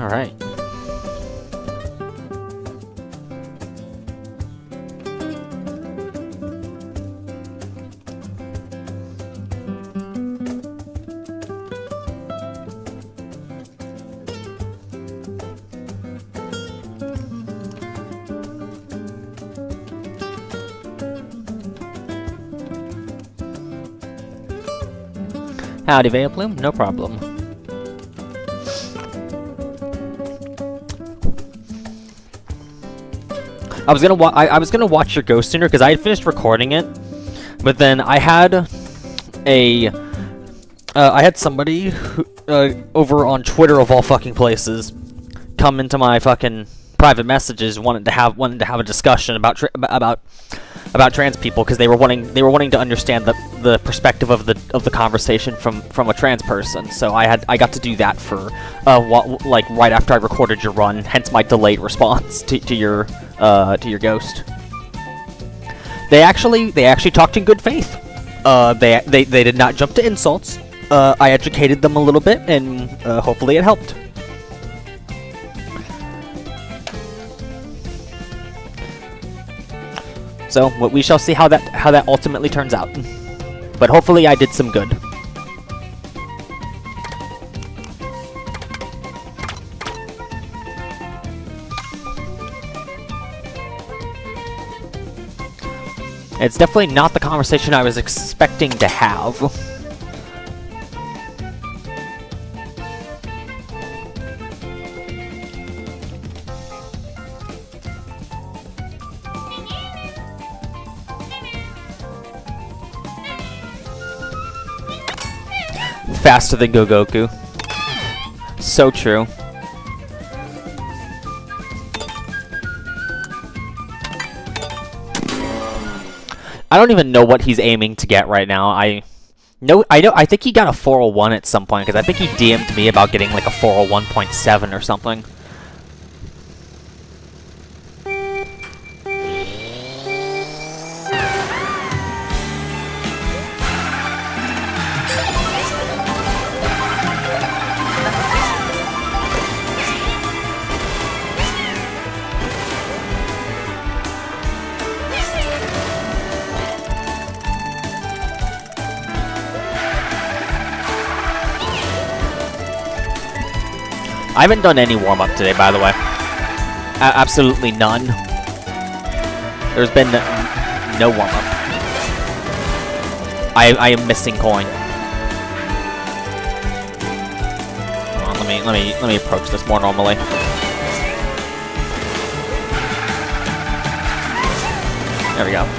Alright. Howdy, Veilplume. No problem. I was gonna watch your Ghost sooner because I had finished recording it, but then I had somebody who, over on Twitter of all fucking places come into my fucking private messages wanted to have a discussion about trans people because they were wanting to understand the perspective of the conversation from a trans person. So I got to do that for like right after I recorded your run, hence my delayed response to your Ghost. They actually talked in good faith. They did not jump to insults. I educated them a little bit, and hopefully it helped. So we shall see how that ultimately turns out. But hopefully I did some good. It's definitely not the conversation I was expecting to have. Faster than Gogoku. So true. I don't even know what he's aiming to get right now. I think he got a 401 at some point, because I think he DM'd me about getting like a 401.7 or something. I haven't done any warm-up today, by the way. Absolutely none. There's been no warm-up. I am missing coin. Hold on, let me approach this more normally. There we go.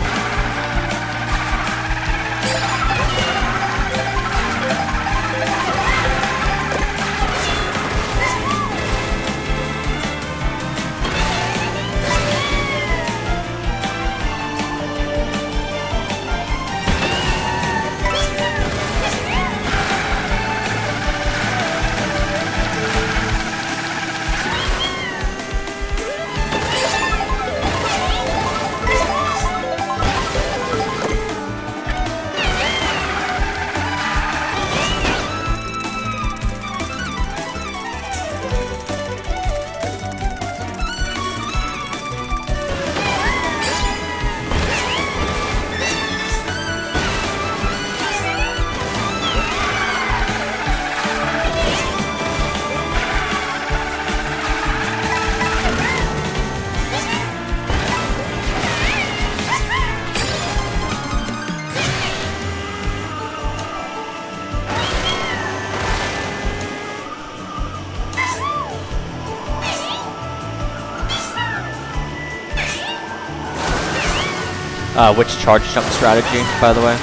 Which charge jump strategy, by the way?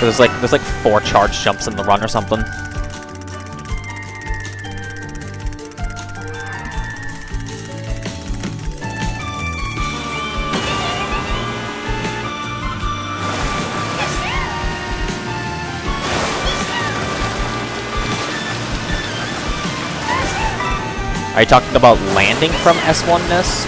There's like 4 charge jumps in the run or something. Are you talking about landing from S1-ness?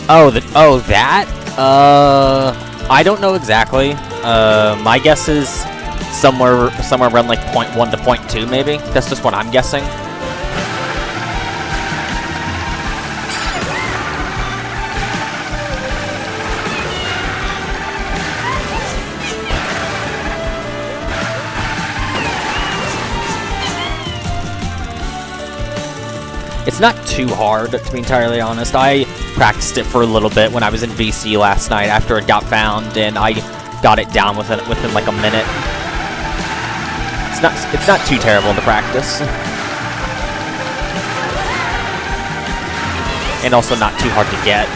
Oh, that? I don't know exactly. My guess is somewhere around like 0.1 to 0.2 maybe. That's just what I'm guessing. It's not too hard, to be entirely honest. I practiced it for a little bit when I was in VC last night after it got found, and I got it down within like a minute. It's not too terrible to practice, and also not too hard to get.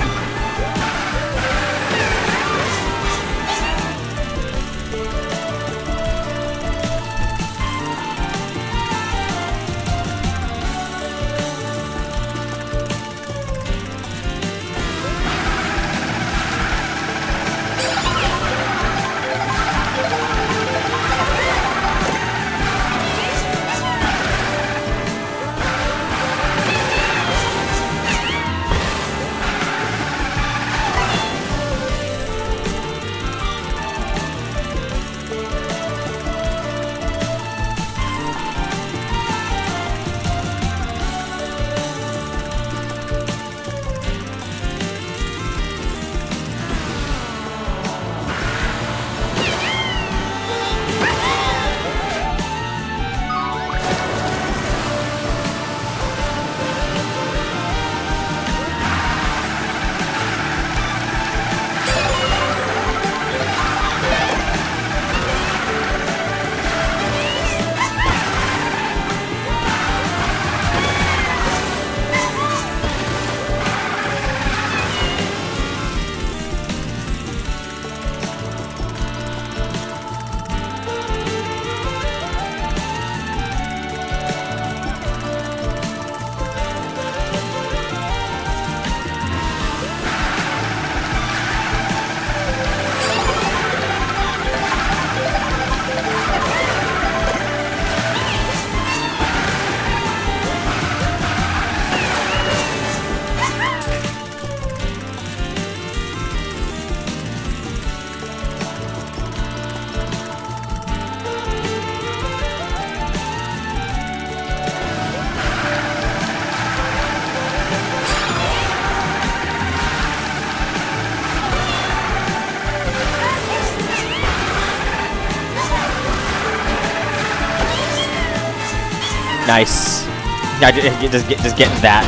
Nice. Yeah, just getting that.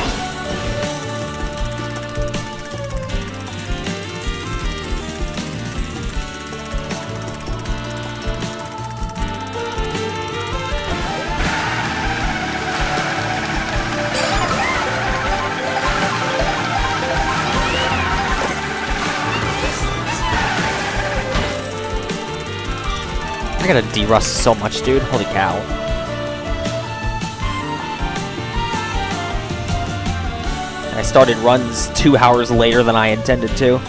I gotta de-rust so much, dude. Holy cow. I started runs 2 hours later than I intended to.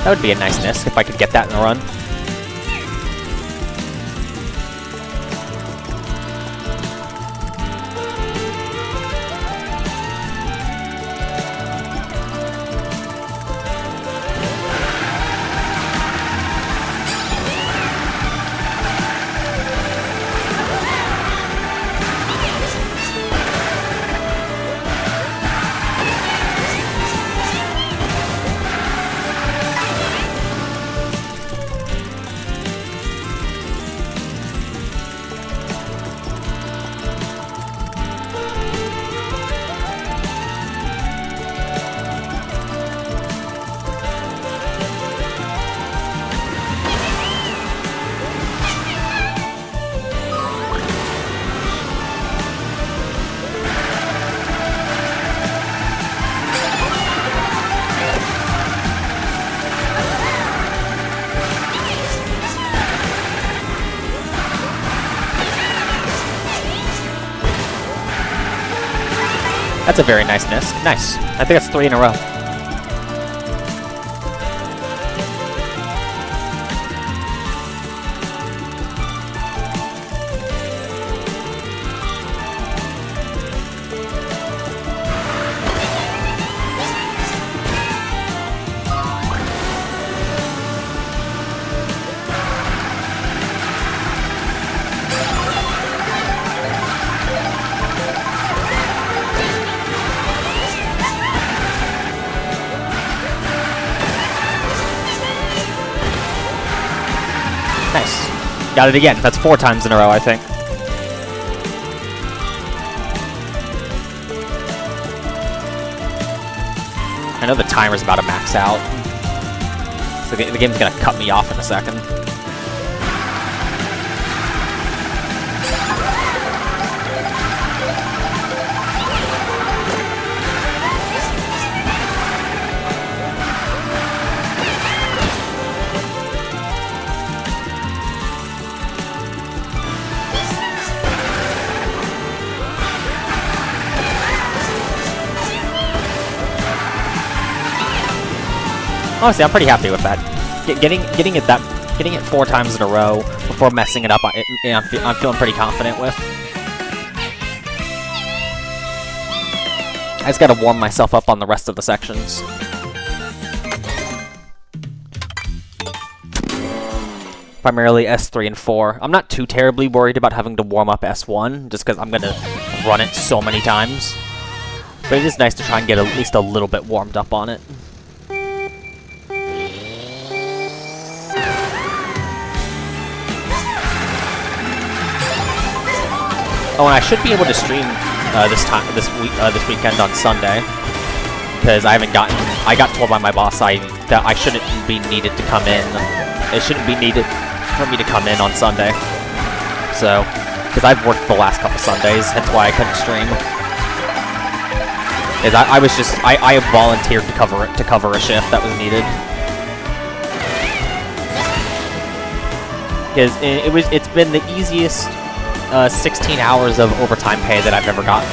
That would be a nice NISC if I could get that in the run. That's a very nice NISC. Nice. I think that's 3 in a row. Nice. Got it again. That's 4 times in a row, I think. I know the timer's about to max out. So the game's gonna cut me off in a second. Honestly, I'm pretty happy with that. Getting it 4 times in a row before messing it up, I'm feeling pretty confident with. I just gotta warm myself up on the rest of the sections. Primarily S3 and 4. I'm not too terribly worried about having to warm up S1, just because I'm gonna run it so many times. But it is nice to try and get at least a little bit warmed up on it. Oh, and I should be able to stream this weekend on Sunday, because I got told by my boss that I shouldn't be needed to come in. It shouldn't be needed for me to come in on Sunday. So, because I've worked the last couple Sundays, hence why I couldn't stream. Is I volunteered to cover a shift that was needed. Because it's been the easiest 16 hours of overtime pay that I've ever gotten.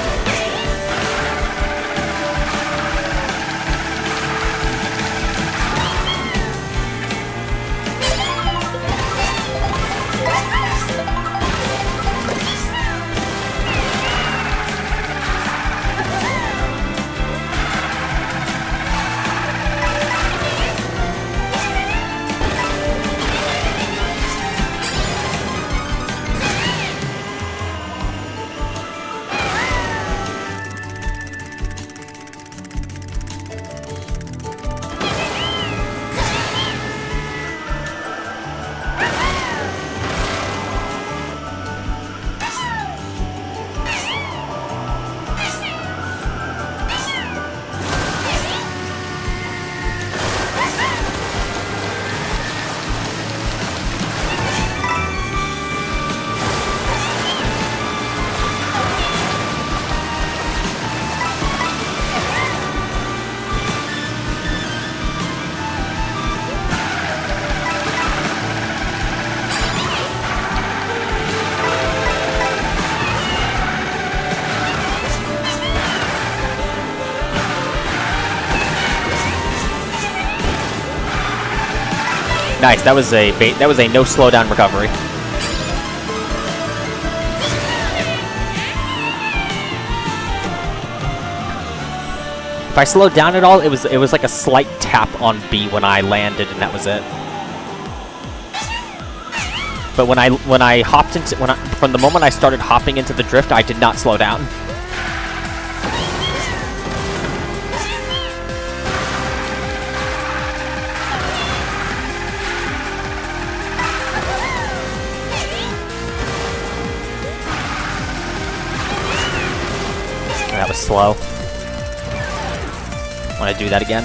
Nice. That was a no slowdown recovery. If I slowed down at all, it was like a slight tap on B when I landed, and that was it. But when I hopped into from the moment I started hopping into the drift, I did not slow down. That was slow. Want to do that again?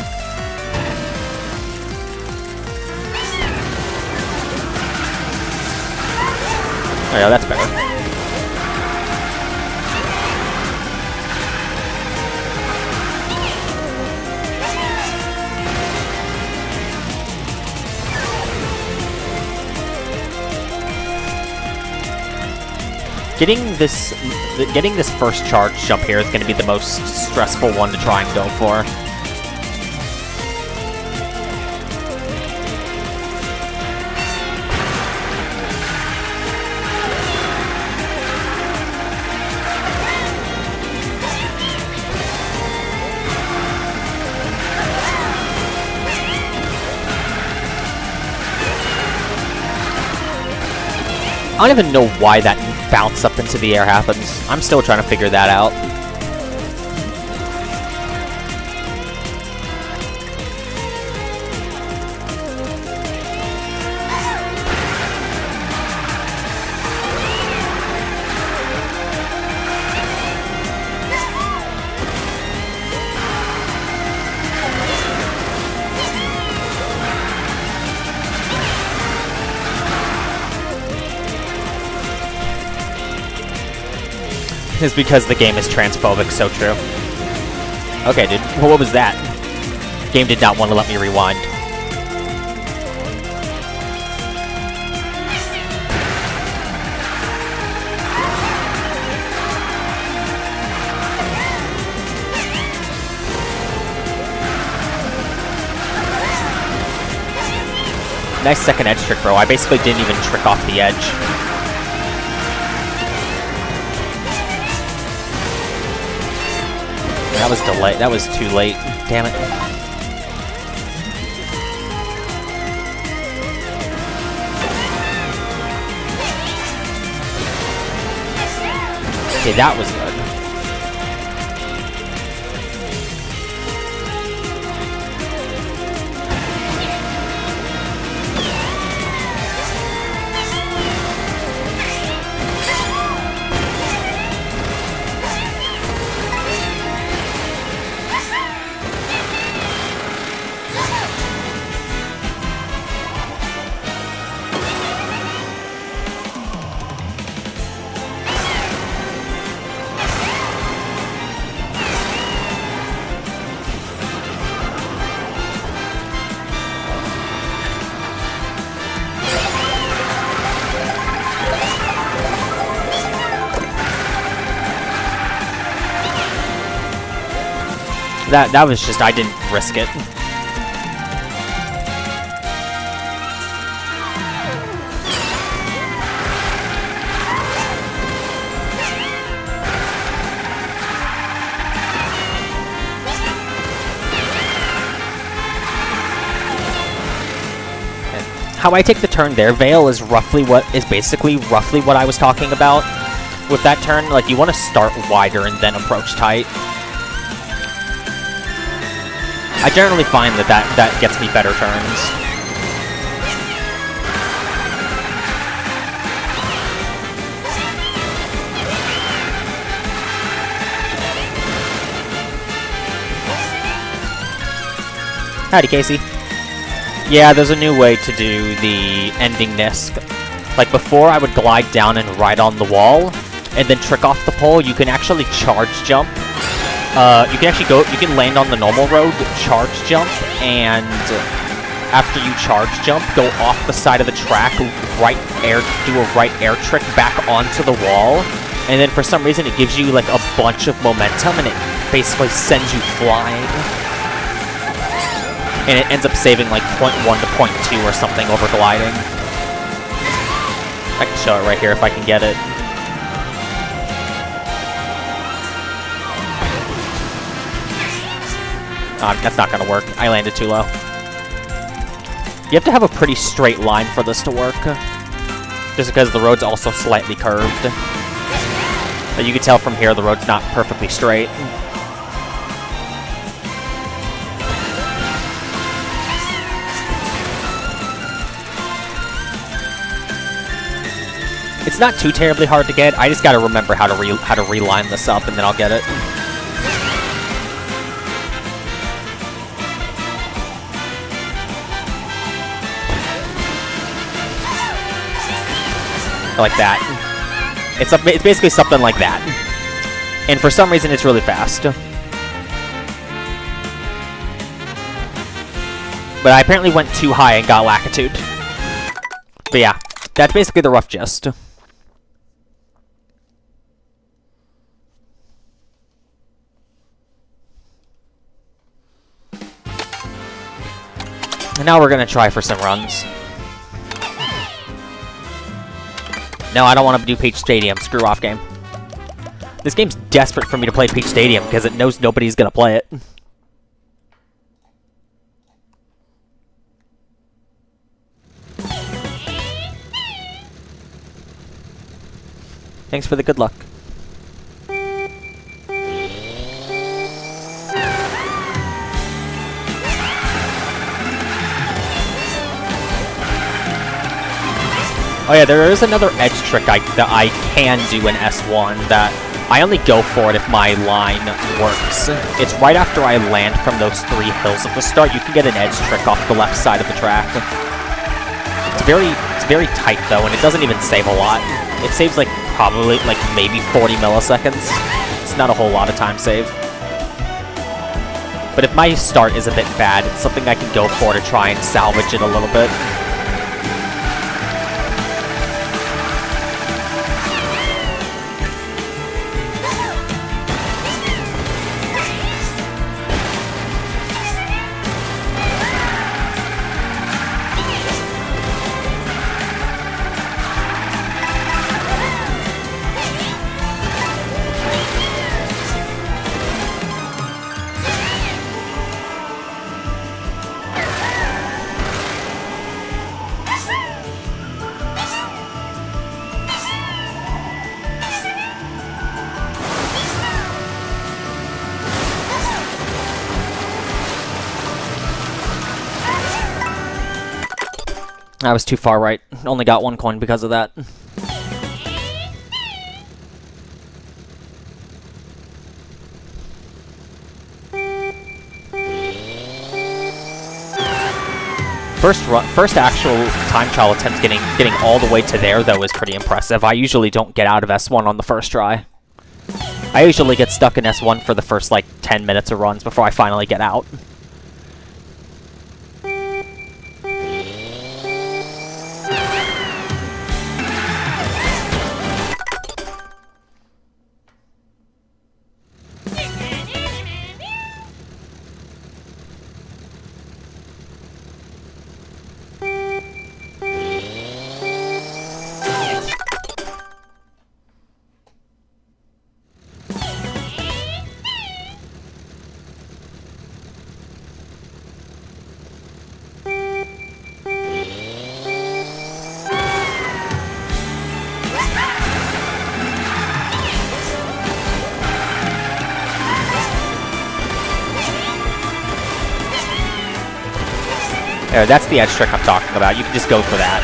Oh yeah, that's better. Getting this first charge jump here is going to be the most stressful one to try and go for. I don't even know why that bounce up into the air happens. I'm still trying to figure that out. Is because the game is transphobic, so true. Okay, dude. Well, what was that? Game did not want to let me rewind. Nice second edge trick, bro. I basically didn't even trick off the edge. That was delayed. That was too late. Damn it. Okay, that was good. That was just, I didn't risk it. How I take the turn there, Veil is basically roughly what I was talking about with that turn. Like, you want to start wider and then approach tight. I generally find that gets me better turns. Howdy, Casey. Yeah, there's a new way to do the ending NISC. Like, before I would glide down and ride on the wall, and then trick off the pole. You can actually charge jump. You can land on the normal road, charge jump, and after you charge jump, go off the side of the track, do a right air trick back onto the wall, and then for some reason it gives you like a bunch of momentum, and it basically sends you flying. And it ends up saving like 0.1 to 0.2 or something over gliding. I can show it right here if I can get it. That's not going to work. I landed too low. You have to have a pretty straight line for this to work. Just because the road's also slightly curved. But you can tell from here the road's not perfectly straight. It's not too terribly hard to get. I just got to remember how to reline this up, and then I'll get it. Like that. It's basically something like that. And for some reason, it's really fast. But I apparently went too high and got lackitude. But yeah, that's basically the rough gist. And now we're gonna try for some runs. No, I don't want to do Peach Stadium. Screw off game. This game's desperate for me to play Peach Stadium because it knows nobody's gonna play it. Thanks for the good luck. Oh yeah, there is another edge trick that I can do in S1 that I only go for it if my line works. It's right after I land from those 3 hills at the start. You can get an edge trick off the left side of the track. It's very tight though, and it doesn't even save a lot. It saves like probably like maybe 40 milliseconds. It's not a whole lot of time save. But if my start is a bit bad, it's something I can go for to try and salvage it a little bit. I was too far right. Only got 1 coin because of that. First actual time trial attempt getting all the way to there though is pretty impressive. I usually don't get out of S1 on the first try. I usually get stuck in S1 for the first like 10 minutes of runs before I finally get out. There, that's the edge trick I'm talking about. You can just go for that.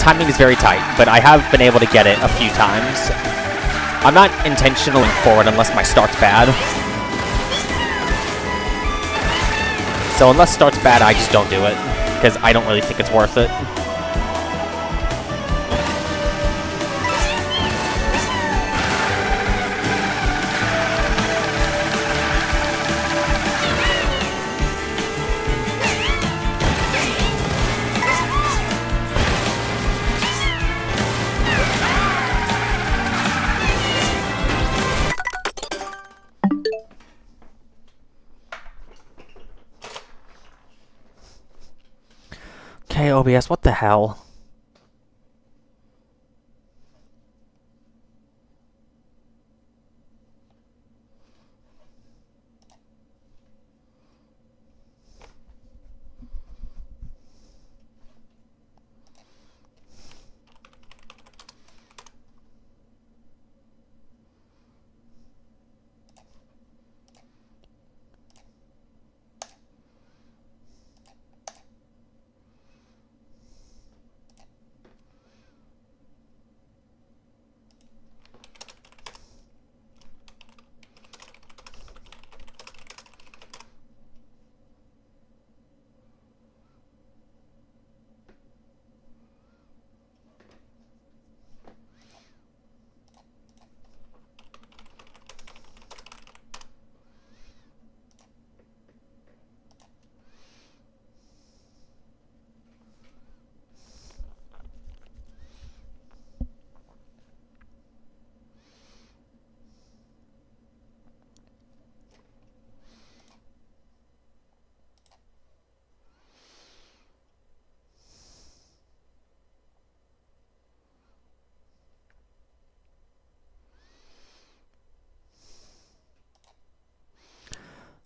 Timing is very tight, but I have been able to get it a few times. I'm not intentionally forward unless my start's bad. So unless start's bad, I just don't do it, because I don't really think it's worth it. Okay, OBS, what the hell?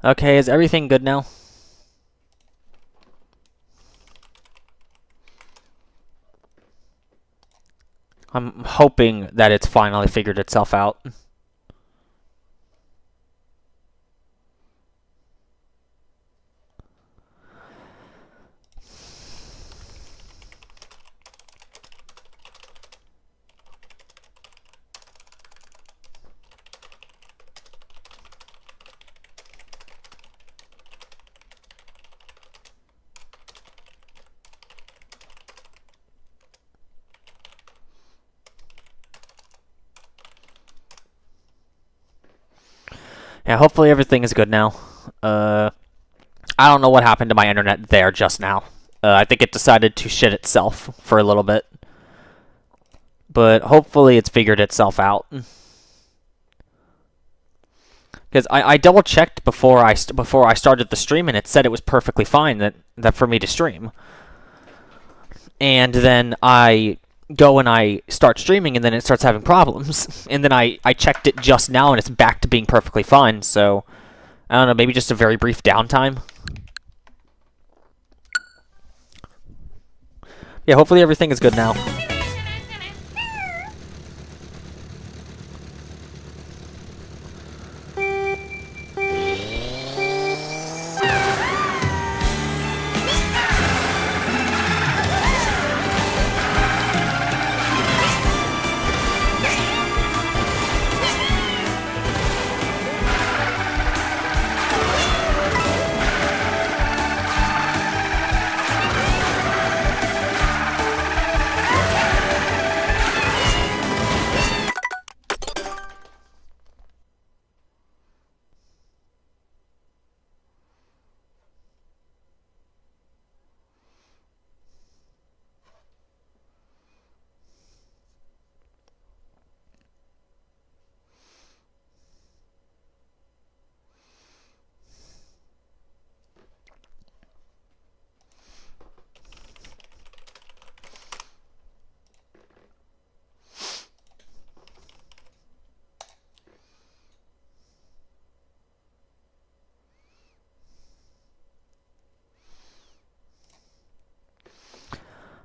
Okay, is everything good now? I'm hoping that it's finally figured itself out. Yeah, hopefully everything is good now. I don't know what happened to my internet there just now. I think it decided to shit itself for a little bit. But hopefully it's figured itself out. Because I double checked before I started the stream, and it said it was perfectly fine that for me to stream. And then I go and I start streaming, and then it starts having problems. And then I checked it just now, and it's back to being perfectly fine. So I don't know, maybe just a very brief downtime. Yeah, hopefully everything is good now.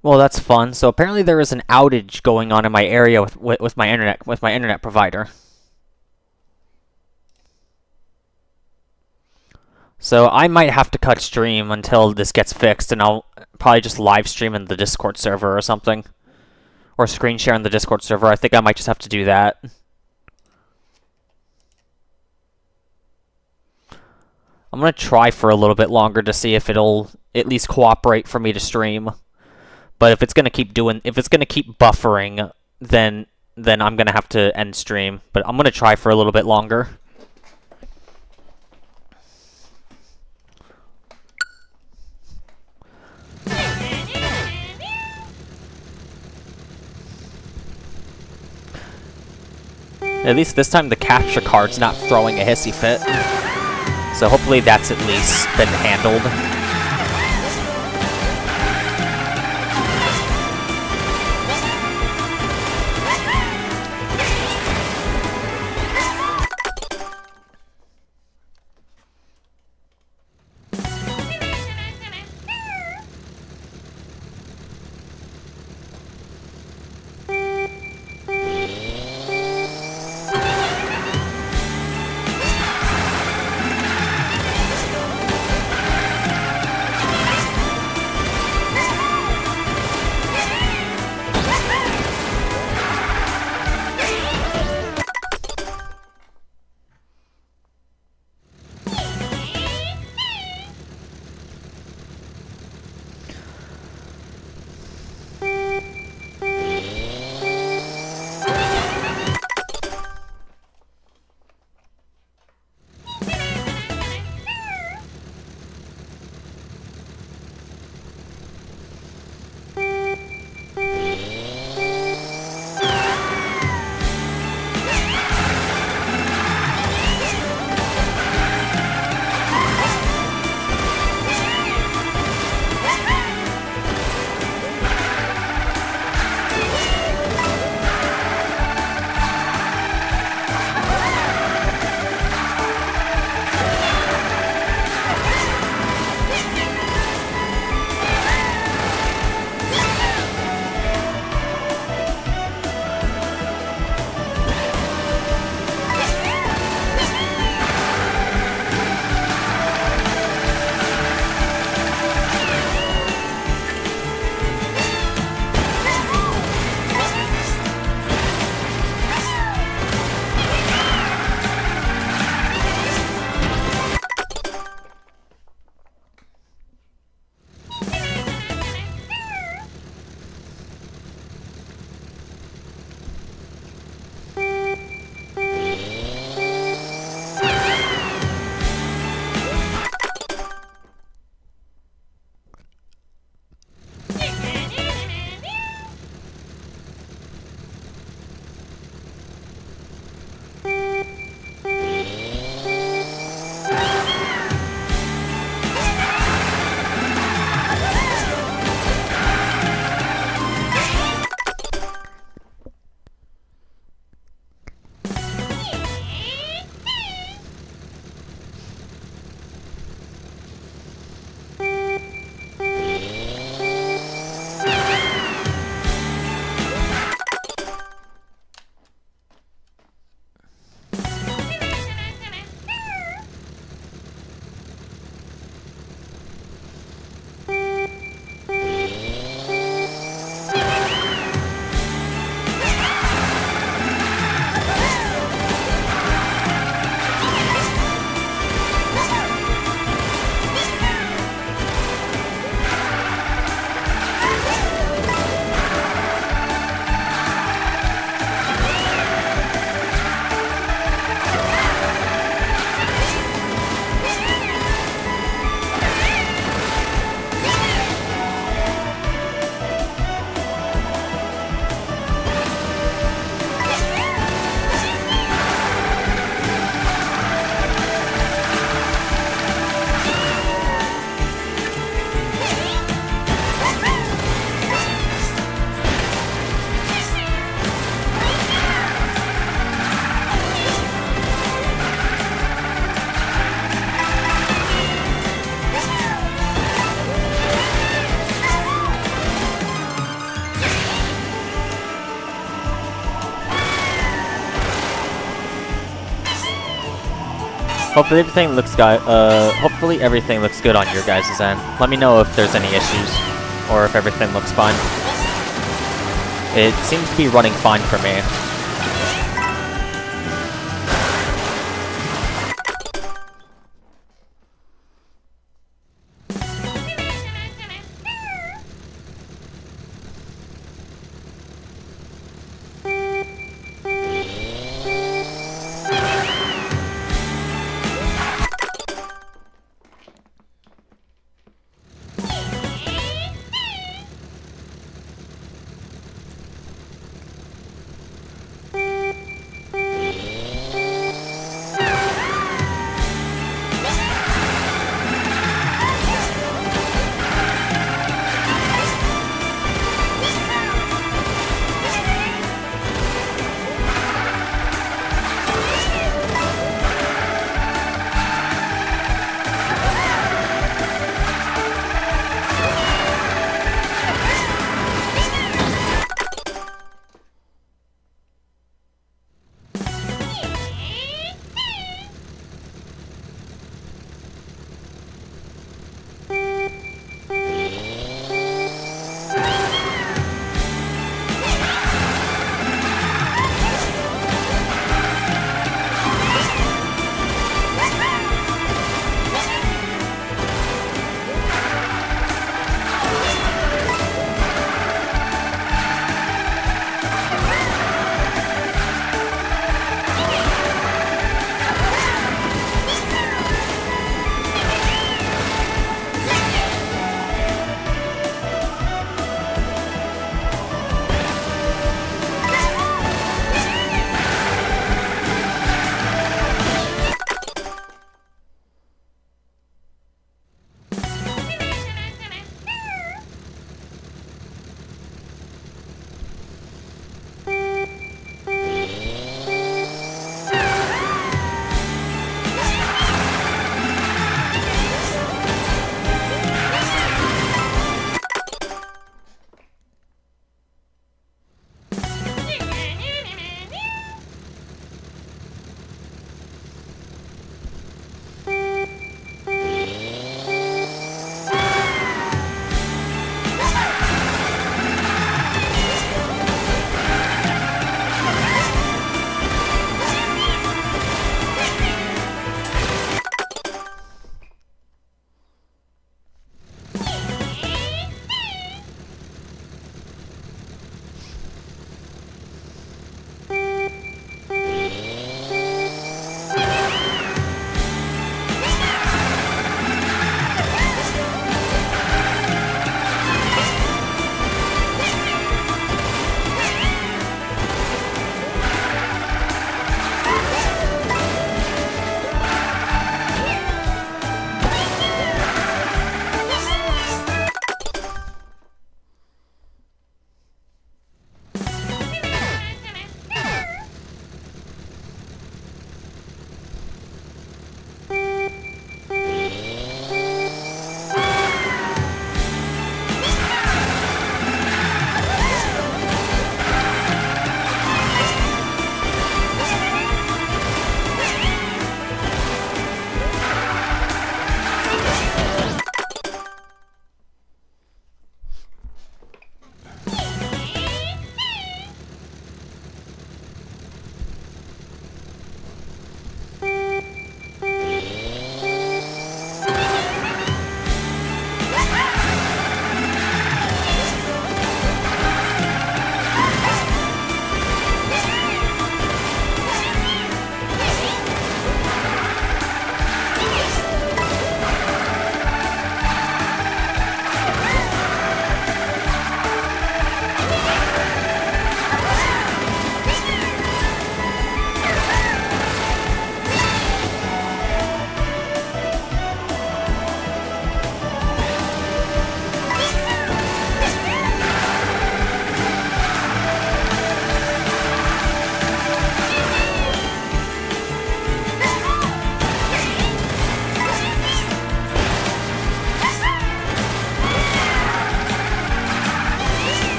Well, that's fun. So apparently there is an outage going on in my area with my internet provider. So I might have to cut stream until this gets fixed, and I'll probably just live stream in the Discord server or something, or screen share in the Discord server. I think I might just have to do that. I'm gonna try for a little bit longer to see if it'll at least cooperate for me to stream. But if it's gonna keep buffering, then I'm gonna have to end stream. But I'm gonna try for a little bit longer. At least this time the capture card's not throwing a hissy fit. So hopefully that's at least been handled. Hopefully everything looks hopefully everything looks good on your guys' end. Let me know if there's any issues or if everything looks fine. It seems to be running fine for me.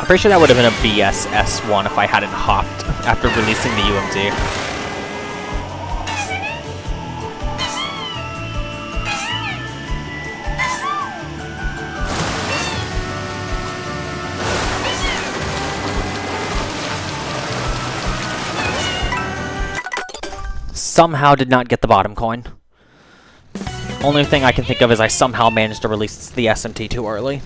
I'm pretty sure that would have been a BS S1 if I hadn't hopped after releasing the UMD. Somehow did not get the bottom coin. Only thing I can think of is I somehow managed to release the SMT too early.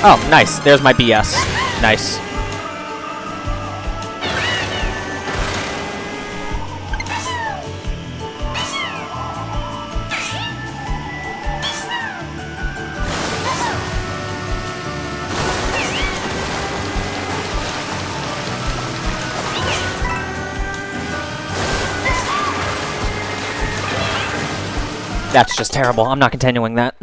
Oh, nice. There's my BS. Nice. That's just terrible. I'm not continuing that.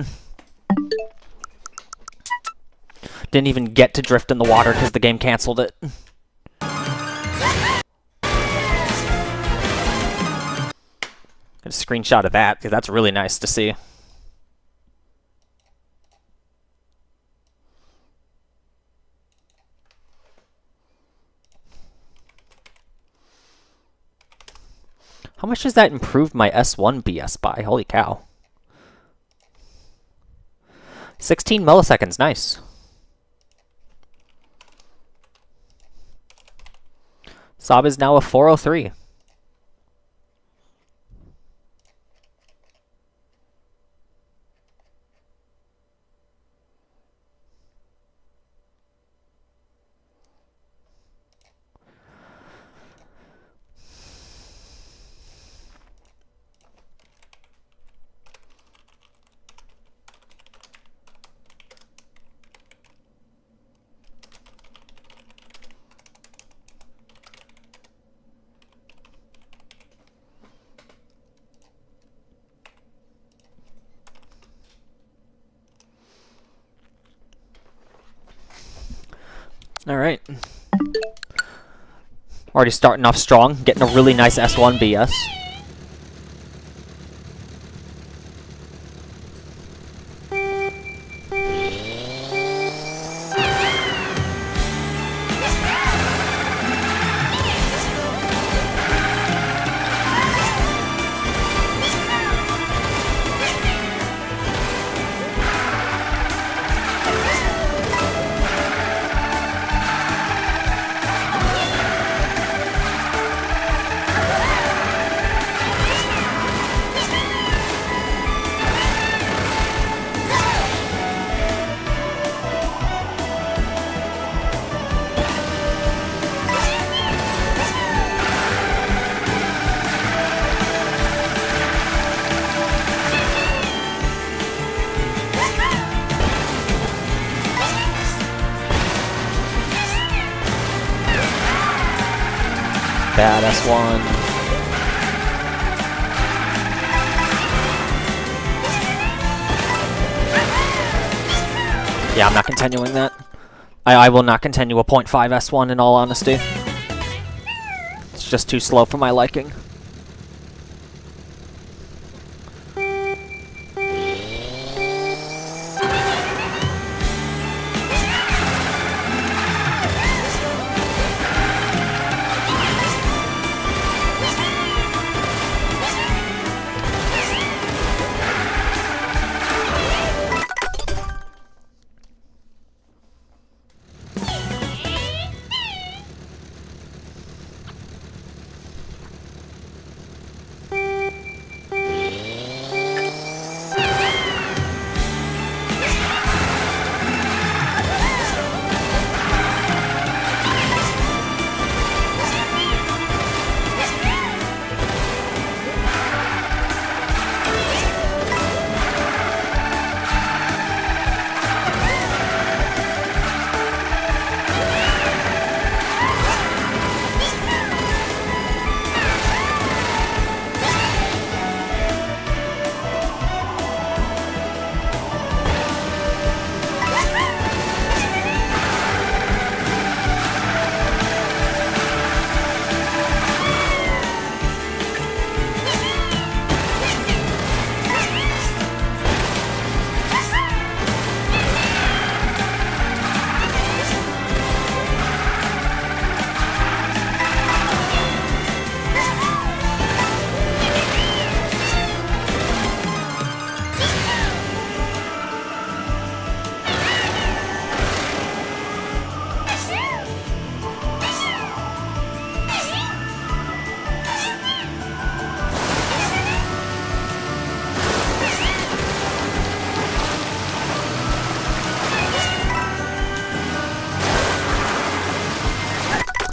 Didn't even get to drift in the water because the game canceled it. Get a screenshot of that because that's really nice to see. How much does that improve my S1 BS by? Holy cow. 16 milliseconds, nice. Saab is now a 403. Alright. Already starting off strong, getting a really nice S1 BS. Bad S1. Yeah, I'm not continuing that. I will not continue a 0.5 S1 in all honesty. It's just too slow for my liking.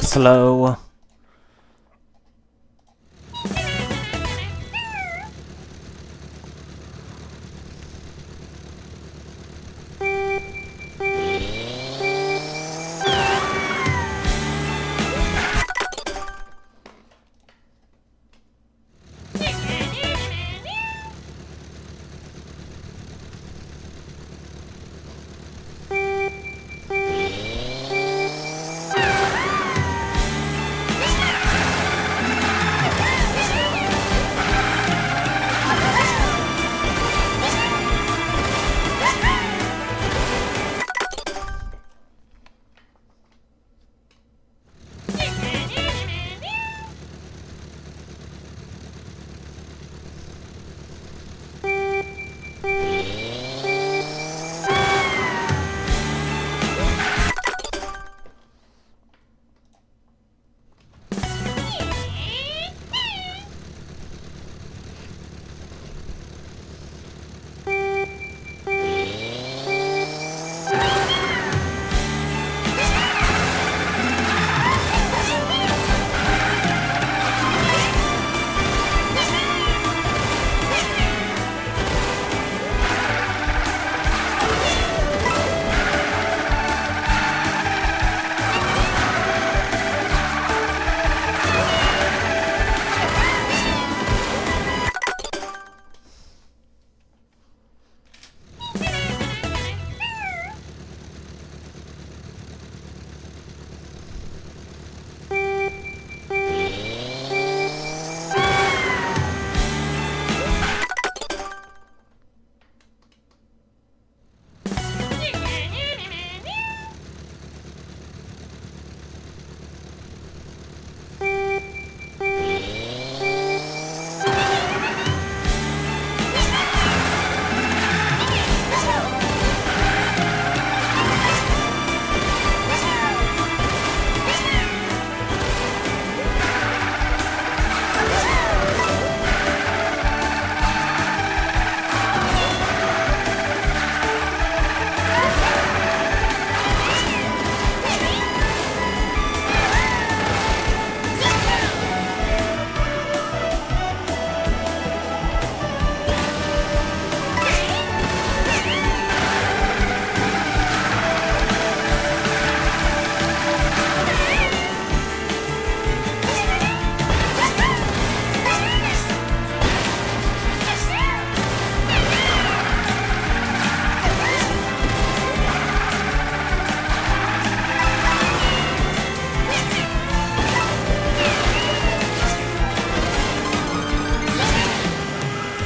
slow.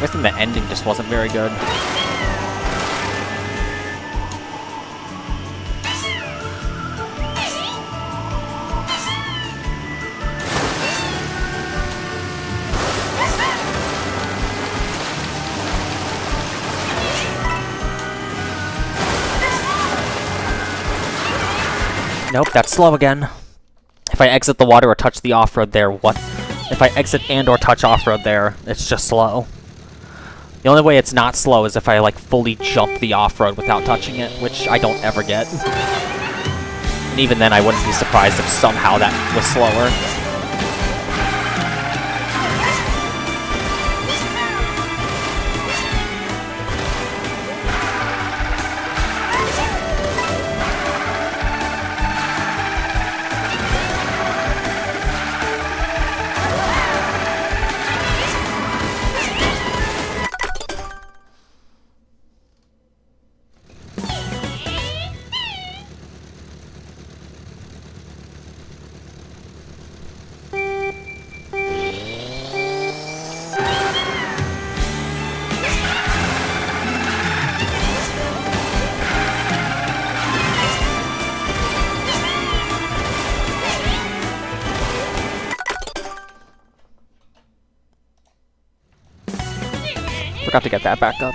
I think the ending just wasn't very good. Nope, that's slow again. If I exit the water or touch the off-road there, what? If I exit and or touch off-road there, it's just slow. The only way it's not slow is if I, like, fully jump the off-road without touching it, which I don't ever get. And even then, I wouldn't be surprised if somehow that was slower. Forgot to get that back up.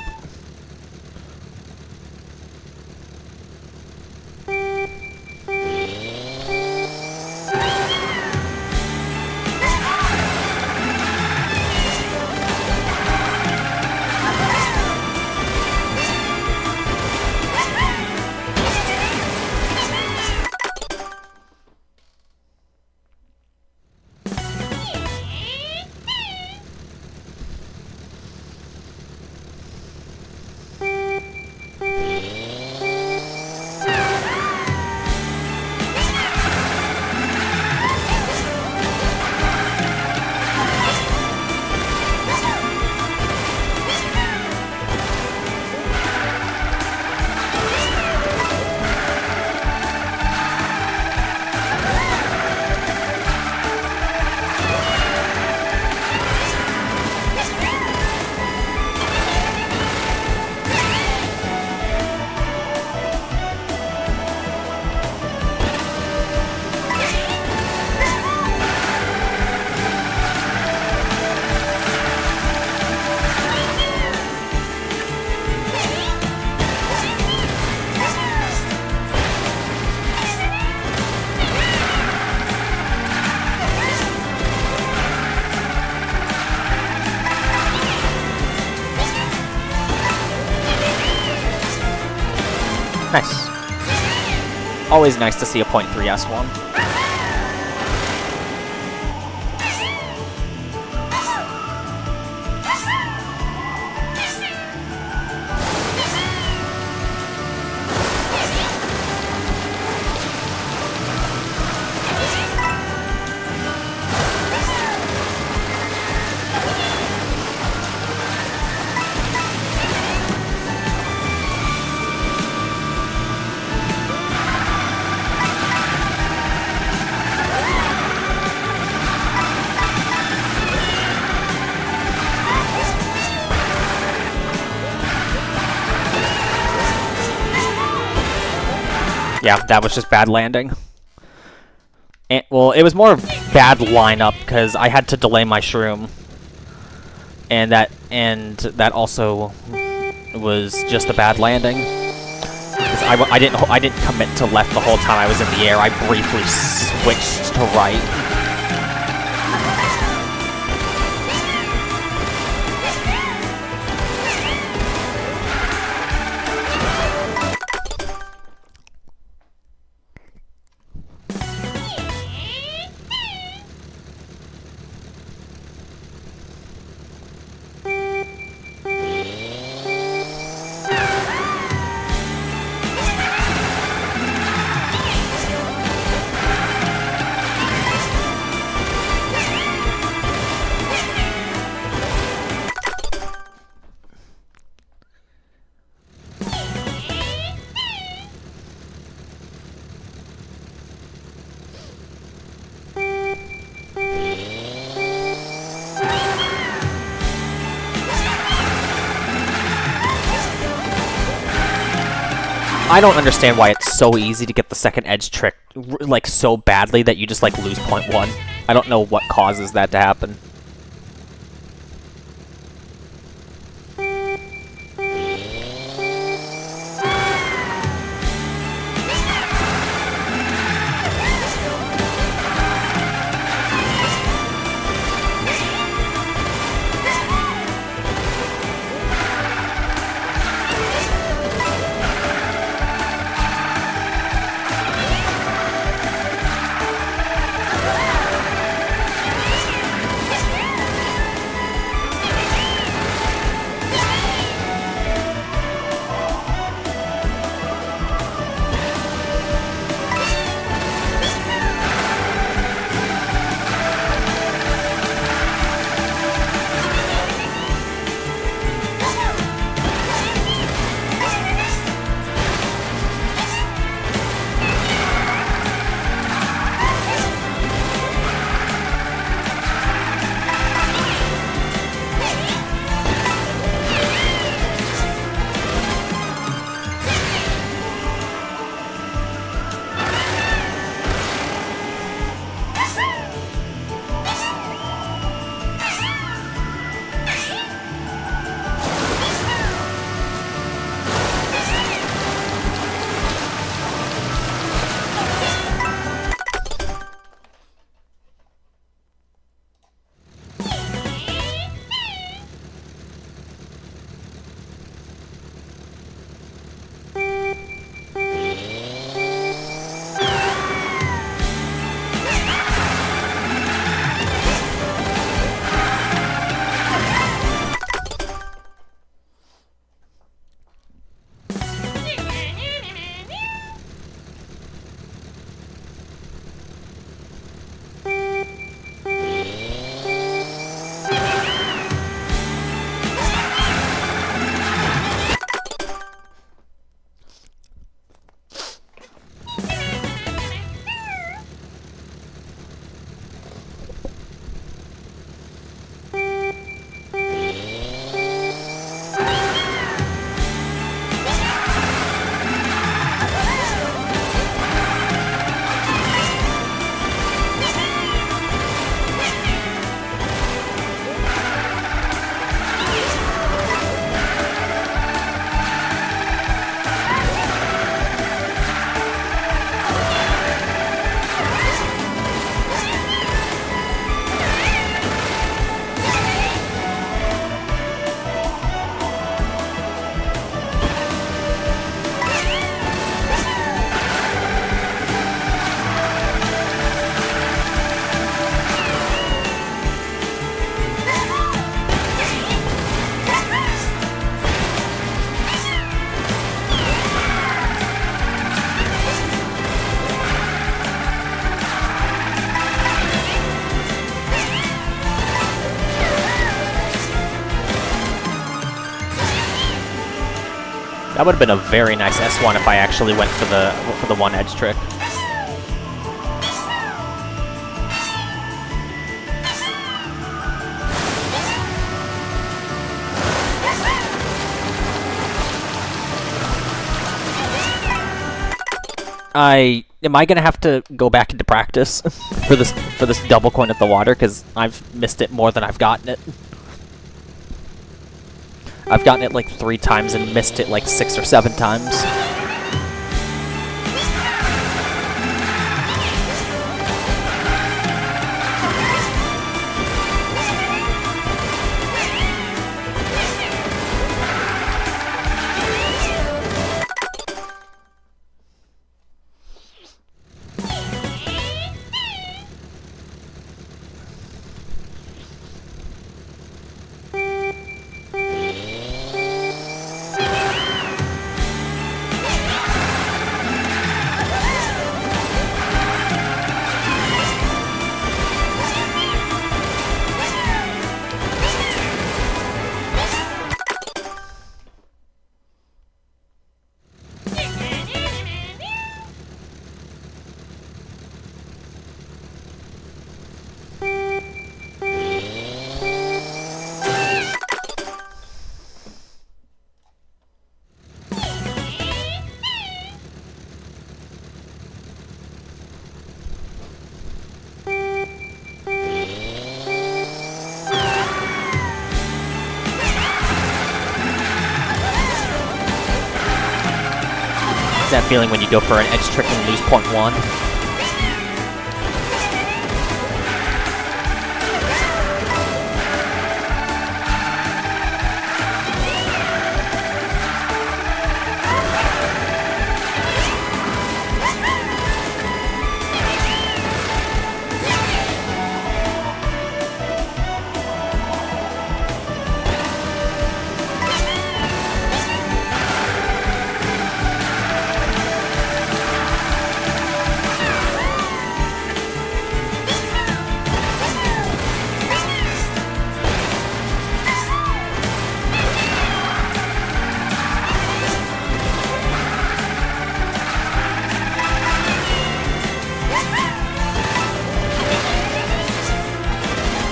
Nice. Always nice to see a .3 S1. Yeah, that was just bad landing. And, well, it was more bad lineup because I had to delay my shroom, and that also was just a bad landing. 'Cause I didn't commit to left the whole time I was in the air. I briefly switched to right. I don't understand why it's so easy to get the second edge trick, like, so badly that you just, like, lose .1. I don't know what causes that to happen. That would have been a very nice S1 if I actually went for the one edge trick. Am I gonna have to go back into practice for this double coin at the water, because I've missed it more than I've gotten it. I've gotten it like 3 times and missed it like 6 or 7 times. That feeling when you go for an edge trick and lose .1.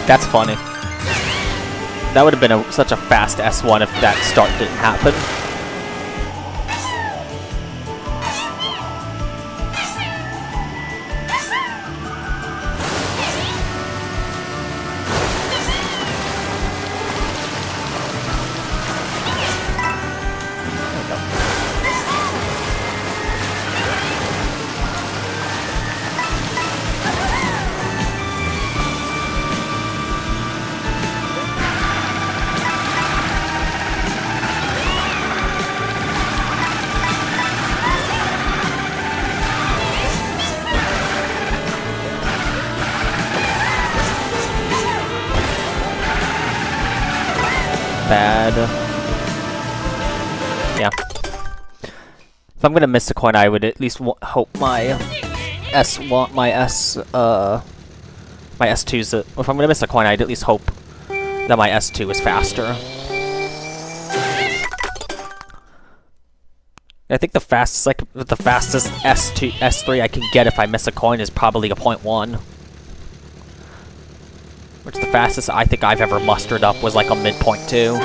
That's funny. That would have been such a fast S1 if that start didn't happen. Bad. Yeah. If I'm gonna miss a coin, I would at least hope my my S2's. If I'm gonna miss a coin, I'd at least hope that my S2 is faster. I think the fastest S2, S3 I can get if I miss a coin is probably a .1. Which the fastest I think I've ever mustered up was like a mid.2.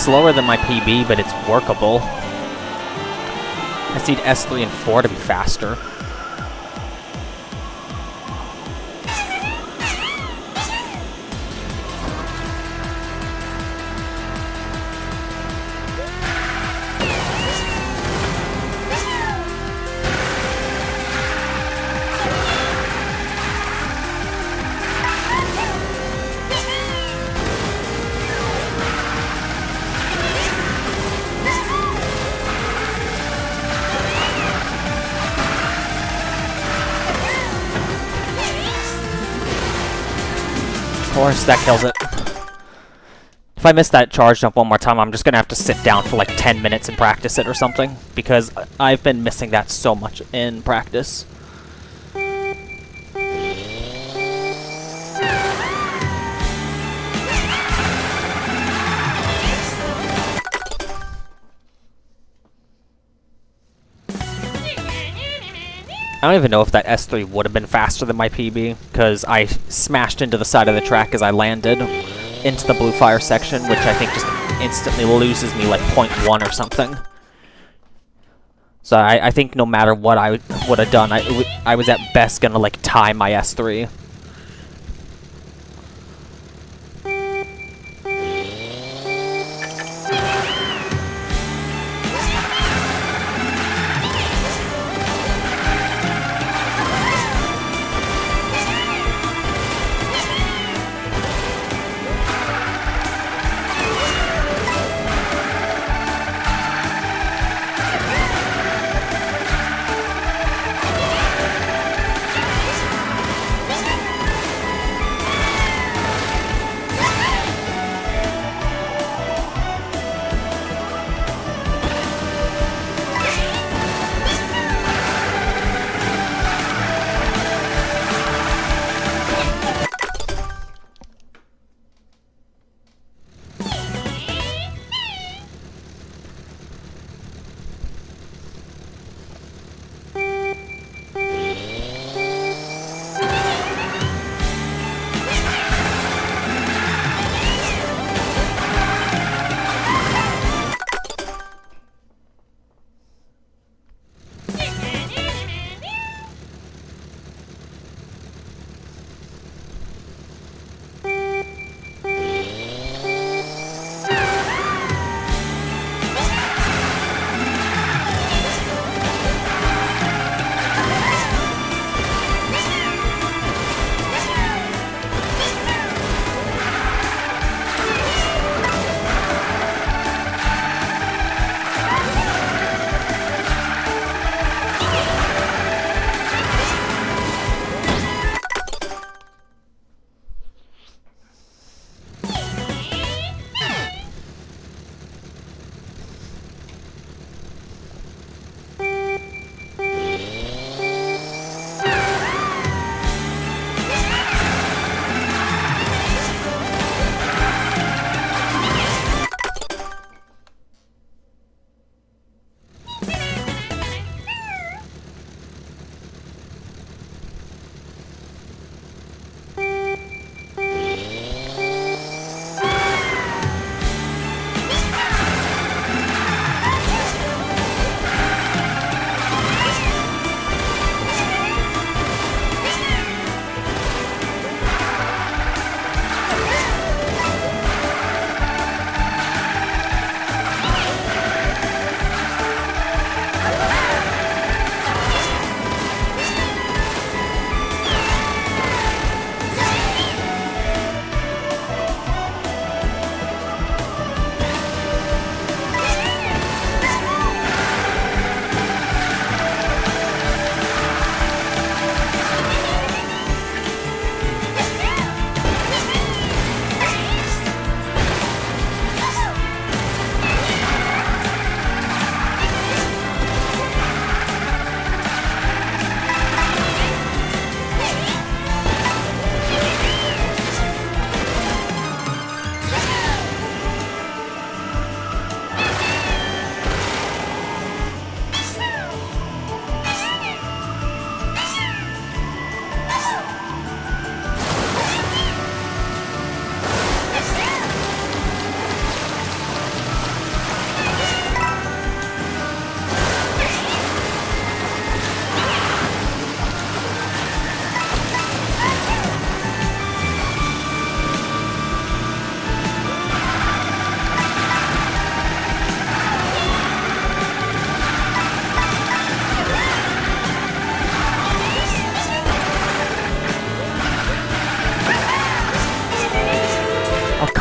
slower than my PB, but it's workable. I just need S3 and 4 to be faster. Of course, that kills it. If I miss that charge jump one more time, I'm just gonna have to sit down for like 10 minutes and practice it or something, because I've been missing that so much in practice. I don't even know if that S3 would have been faster than my PB, because I smashed into the side of the track as I landed into the blue fire section, which I think just instantly loses me like 0.1 or something. So I think no matter what I would have done, I was at best gonna like tie my S3.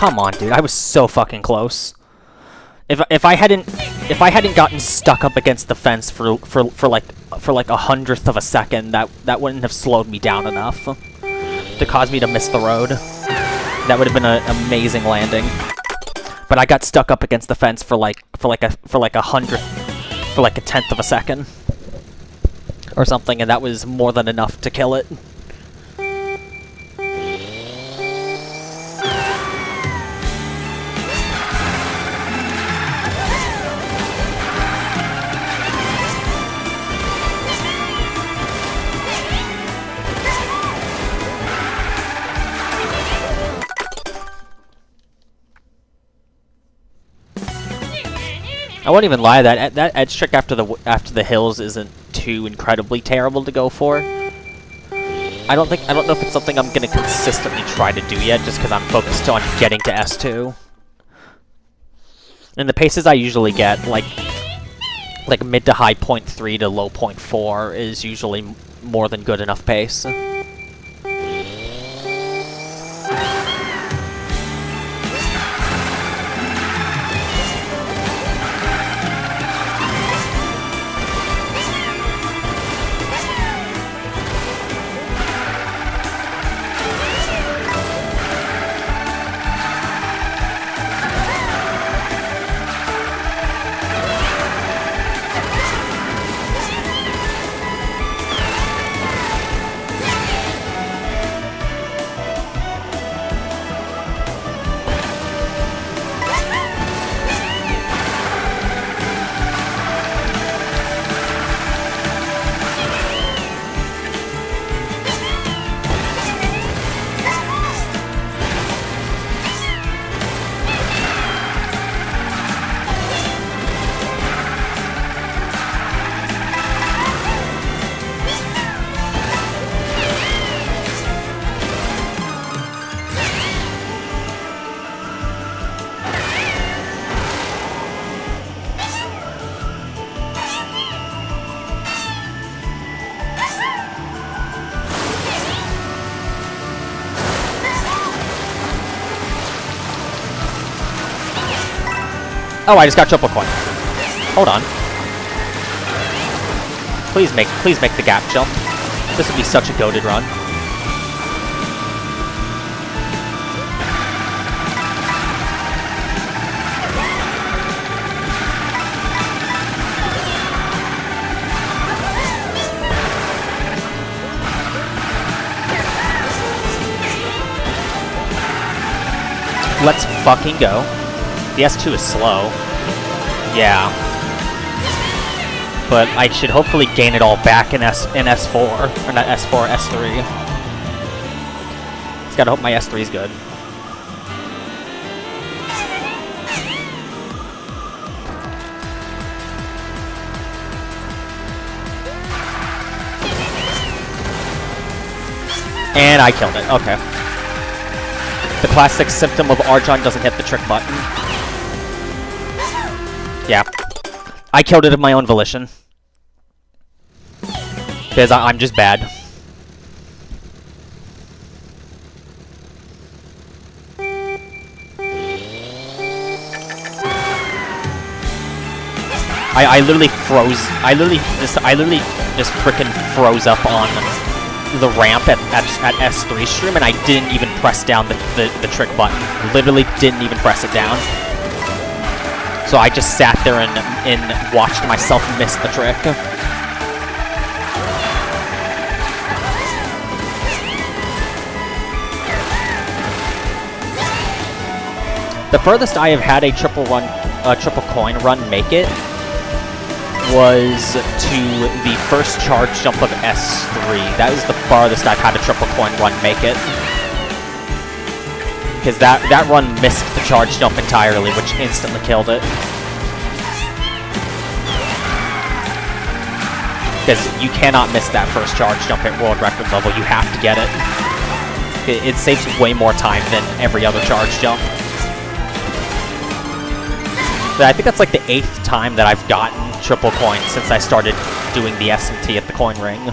come on, dude. I was so fucking close. If I hadn't gotten stuck up against the fence for like a hundredth of a second, that wouldn't have slowed me down enough to cause me to miss the road. That would have been an amazing landing. But I got stuck up against the fence for like a tenth of a second or something, and that was more than enough to kill it. I won't even lie, that edge trick after the hills isn't too incredibly terrible to go for. I don't know if it's something I'm gonna consistently try to do yet, just because I'm focused on getting to S2. And the paces I usually get, like mid to high 0.3 to low 0.4, is usually more than good enough pace. Oh, I just got triple coin. Hold on. Please make the gap jump. This would be such a goated run. Let's fucking go. The S2 is slow. Yeah. But I should hopefully gain it all back in S4. Or not S4, S3. Just gotta hope my S3 is good. And I killed it. Okay. The classic symptom of Arjon doesn't hit the trick button. Yeah. I killed it of my own volition. Because I'm just bad. I literally froze. I literally just frickin' froze up on the ramp at S3 stream, and I didn't even press down the trick button. Literally didn't even press it down. So I just sat there and watched myself miss the trick. The furthest I have had a triple coin run make it was to the first charge jump of S3. That is the farthest I've had a triple coin run make it. Because that run missed the charge jump entirely, which instantly killed it. Because you cannot miss that first charge jump at world record level, you have to get it. It saves way more time than every other charge jump. But I think that's like the 8th time that I've gotten triple coins since I started doing the S&T at the coin ring.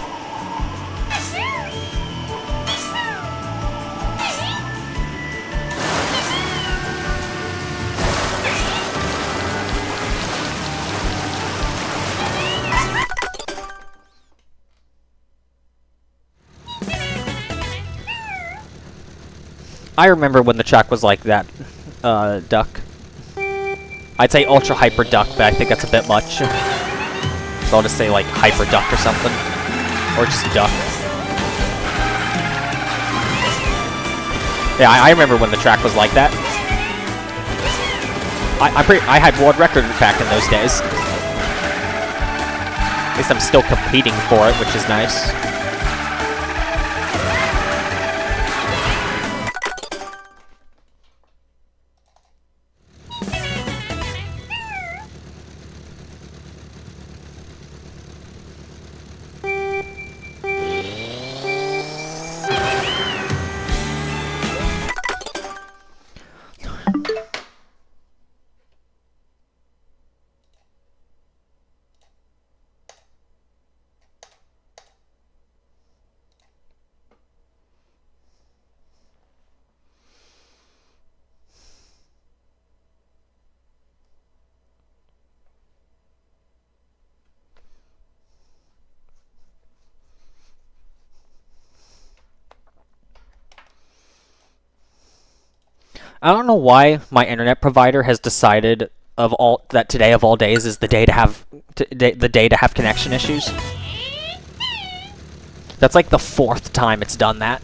I remember when the track was like that, Duck. I'd say ultra hyper duck, but I think that's a bit much. So I'll just say like hyper duck or something. Or just duck. Yeah, I remember when the track was like that. I had world record back in those days. At least I'm still competing for it, which is nice. I don't know why my internet provider has decided that today of all days is the day to have connection issues. That's like the 4th time it's done that.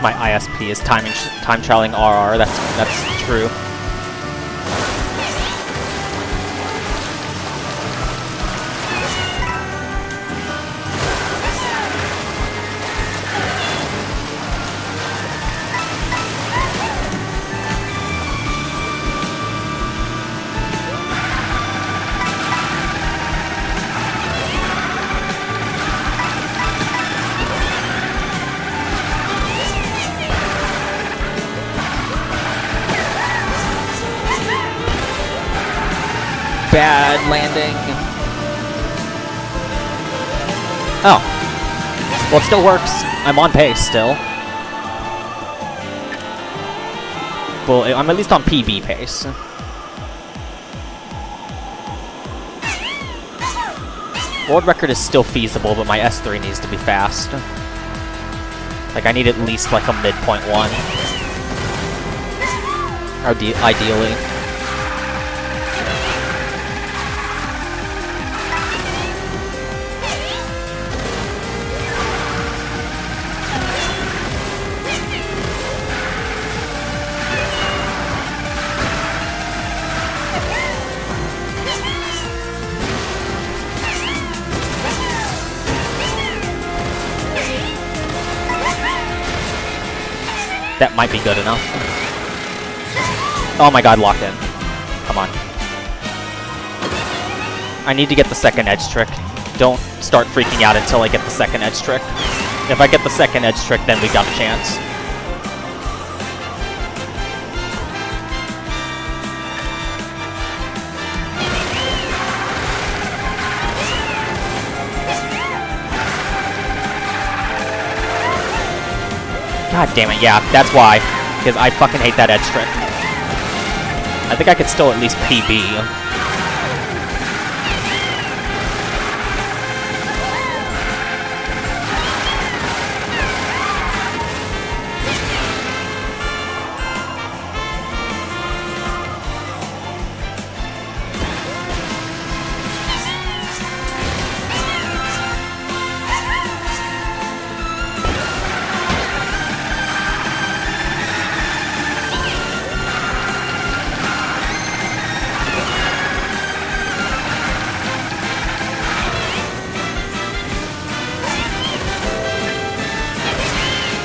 My ISP is time traveling RR. That's true. Bad landing. Oh. Well, it still works. I'm on pace still. Well, I'm at least on PB pace. World record is still feasible, but my S3 needs to be fast. Like, I need at least like a midpoint one. Ideally. That might be good enough. Oh my god, locked in. Come on. I need to get the second edge trick. Don't start freaking out until I get the second edge trick. If I get the second edge trick, then we got a chance. God damn it, yeah, that's why. Because I fucking hate that edge trick. I think I could still at least PB.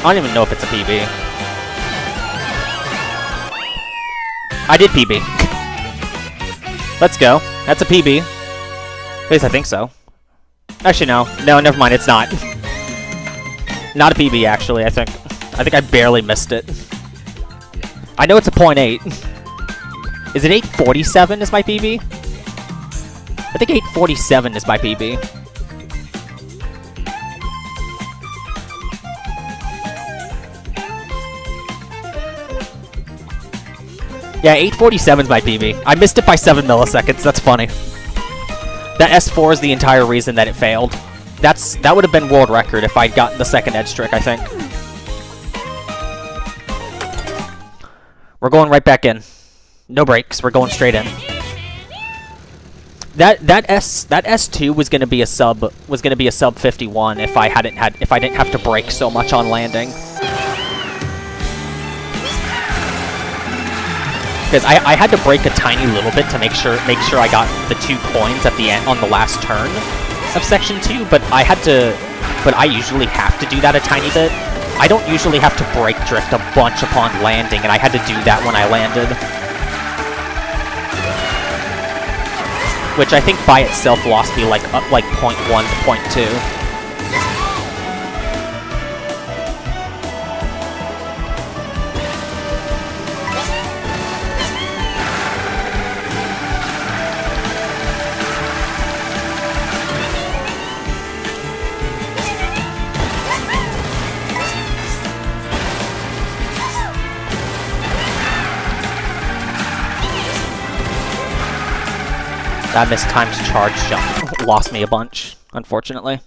I don't even know if it's a PB. I did PB. Let's go. That's a PB. At least I think so. Actually, no. No, never mind. It's not. Not a PB, actually, I think. I think I barely missed it. I know it's a .8. Is it 847 is my PB? I think 847 is my PB. Yeah, 847 is my PB. I missed it by 7 milliseconds. That's funny. That S4 is the entire reason that it failed. That would have been world record if I'd gotten the second edge trick, I think. We're going right back in. No breaks. We're going straight in. That S2 was gonna be a sub 51 if I didn't have to brake so much on landing. Because I had to brake a tiny little bit to make sure I got the 2 coins at the end on the last turn of section 2, but I usually have to do that a tiny bit. I don't usually have to brake drift a bunch upon landing, and I had to do that when I landed. Which I think by itself lost me like 0.1 to 0.2. That mistimed charge jump lost me a bunch, unfortunately.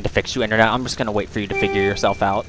To fix you, internet. I'm just gonna wait for you to figure yourself out.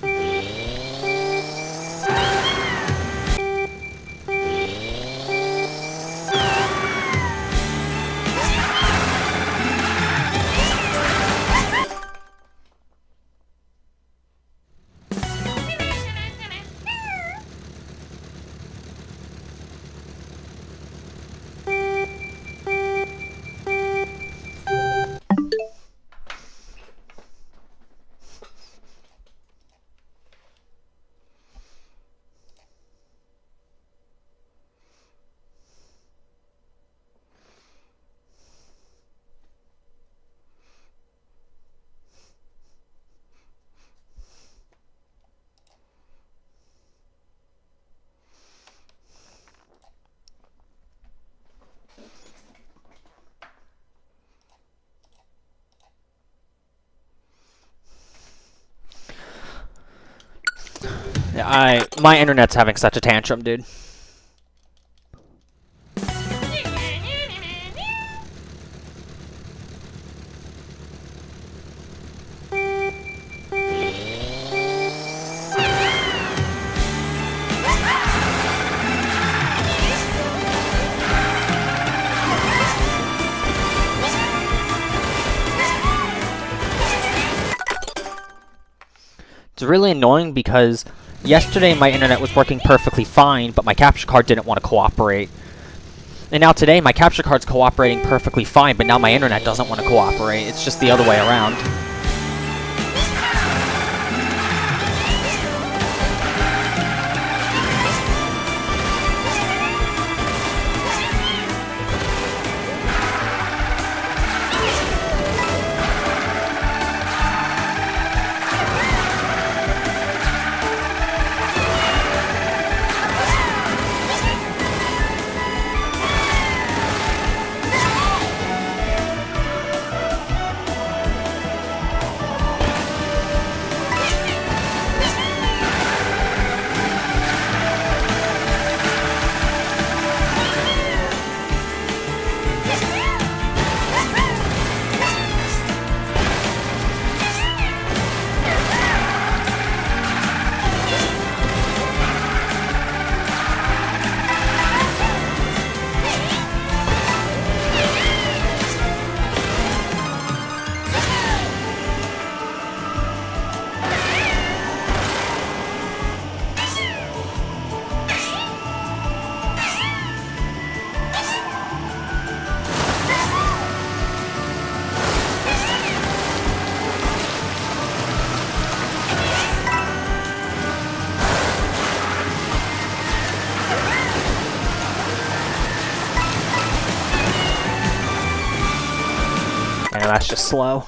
My internet's having such a tantrum, dude. It's really annoying because yesterday my internet was working perfectly fine, but my capture card didn't want to cooperate. And now today my capture card's cooperating perfectly fine, but now my internet doesn't want to cooperate. It's just the other way around. And that's just slow.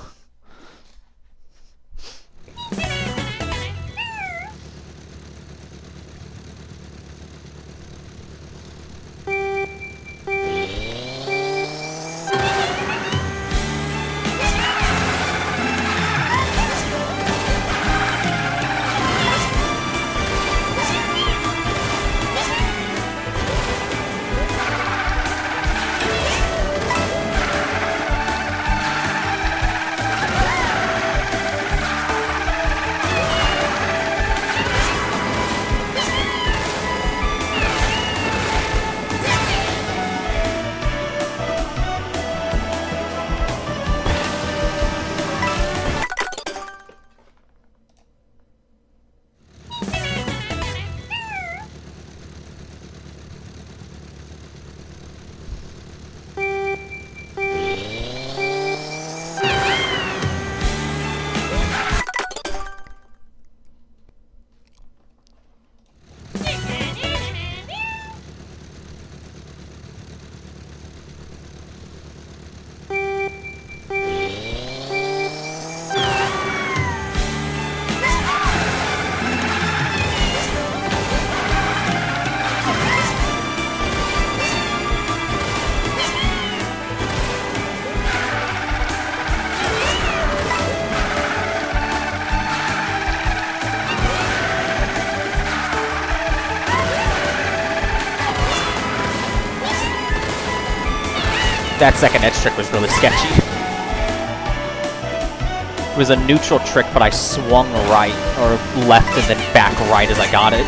That second edge trick was really sketchy. It was a neutral trick, but I swung right, or left and then back right as I got it.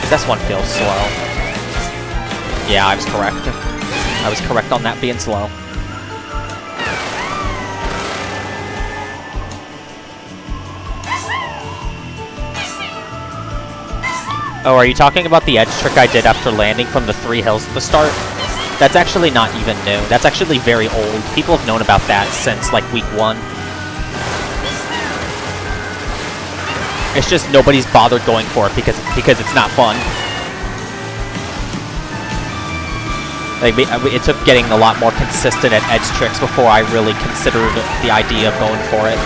This one feels slow. Yeah, I was correct. I was correct on that being slow. Oh, are you talking about the edge trick I did after landing from the 3 hills at the start? That's actually not even new. That's actually very old. People have known about that since, like, week 1. It's just nobody's bothered going for it because it's not fun. Like, it took getting a lot more consistent at edge tricks before I really considered the idea of going for it.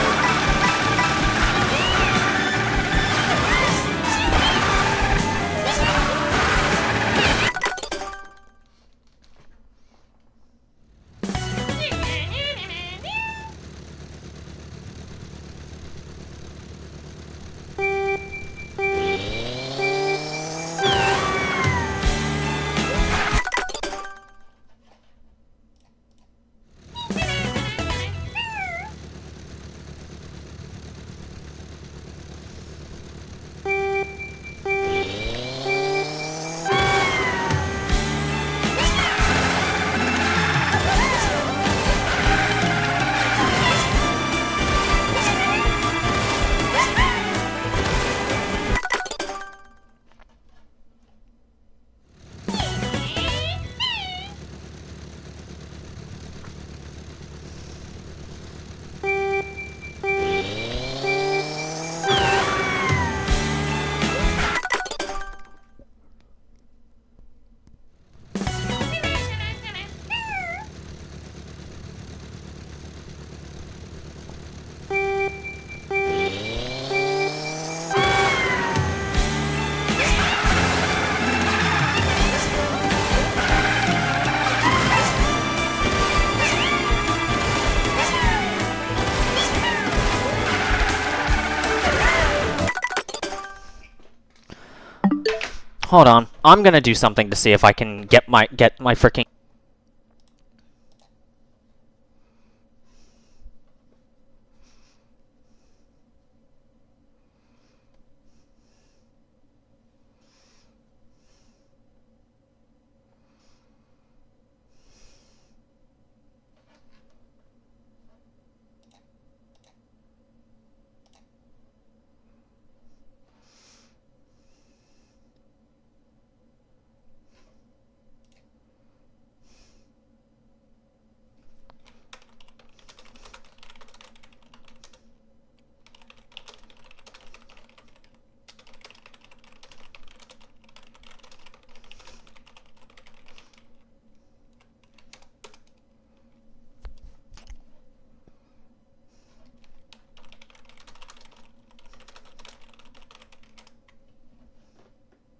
Hold on. I'm gonna do something to see if I can get my freaking